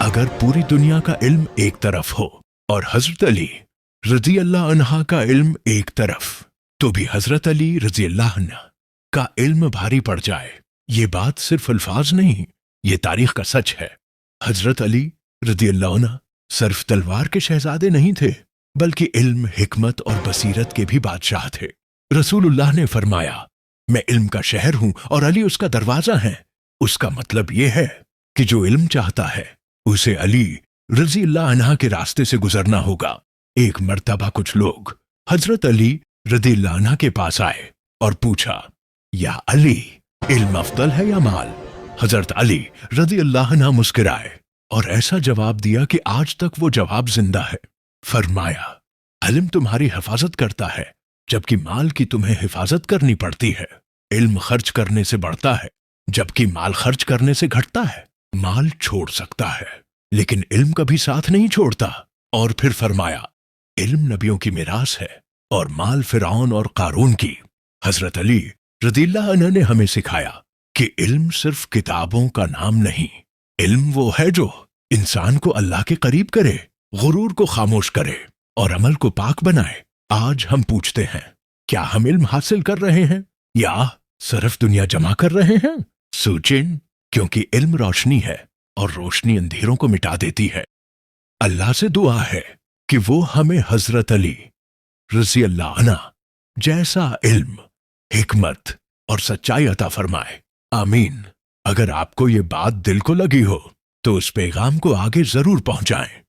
اگر پوری دنیا کا علم ایک طرف ہو اور حضرت علی رضی اللہ عنہ کا علم ایک طرف، تو بھی حضرت علی رضی اللہ عنہ کا علم بھاری پڑ جائے۔ یہ بات صرف الفاظ نہیں، یہ تاریخ کا سچ ہے۔ حضرت علی رضی اللہ عنہ صرف تلوار کے شہزادے نہیں تھے، بلکہ علم، حکمت اور بصیرت کے بھی بادشاہ تھے۔ رسول اللہ نے فرمایا، میں علم کا شہر ہوں اور علی اس کا دروازہ ہے۔ اس کا مطلب یہ ہے کہ جو علم چاہتا ہے اسے علی رضی اللہ عنہ کے راستے سے گزرنا ہوگا۔ ایک مرتبہ کچھ لوگ حضرت علی رضی اللہ عنہ کے پاس آئے اور پوچھا، یا علی، علم افضل ہے یا مال؟ حضرت علی رضی اللہ عنہ مسکرائے اور ایسا جواب دیا کہ آج تک وہ جواب زندہ ہے۔ فرمایا، علم تمہاری حفاظت کرتا ہے جبکہ مال کی تمہیں حفاظت کرنی پڑتی ہے۔ علم خرچ کرنے سے بڑھتا ہے جبکہ مال خرچ کرنے سے گھٹتا ہے۔ مال چھوڑ سکتا ہے لیکن علم کبھی ساتھ نہیں چھوڑتا۔ اور پھر فرمایا، علم نبیوں کی میراث ہے اور مال فرعون اور قارون کی۔ حضرت علی رضی اللہ عنہ نے ہمیں سکھایا کہ علم صرف کتابوں کا نام نہیں، علم وہ ہے جو انسان کو اللہ کے قریب کرے، غرور کو خاموش کرے اور عمل کو پاک بنائے۔ آج ہم پوچھتے ہیں، کیا ہم علم حاصل کر رہے ہیں یا صرف دنیا جمع کر رہے ہیں؟ سوچیں، کیونکہ علم روشنی ہے اور روشنی اندھیروں کو مٹا دیتی ہے۔ اللہ سے دعا ہے کہ وہ ہمیں حضرت علی رضی اللہ عنہ جیسا علم، حکمت اور سچائی عطا فرمائے، آمین۔ اگر آپ کو یہ بات دل کو لگی ہو تو اس پیغام کو آگے ضرور پہنچائیں۔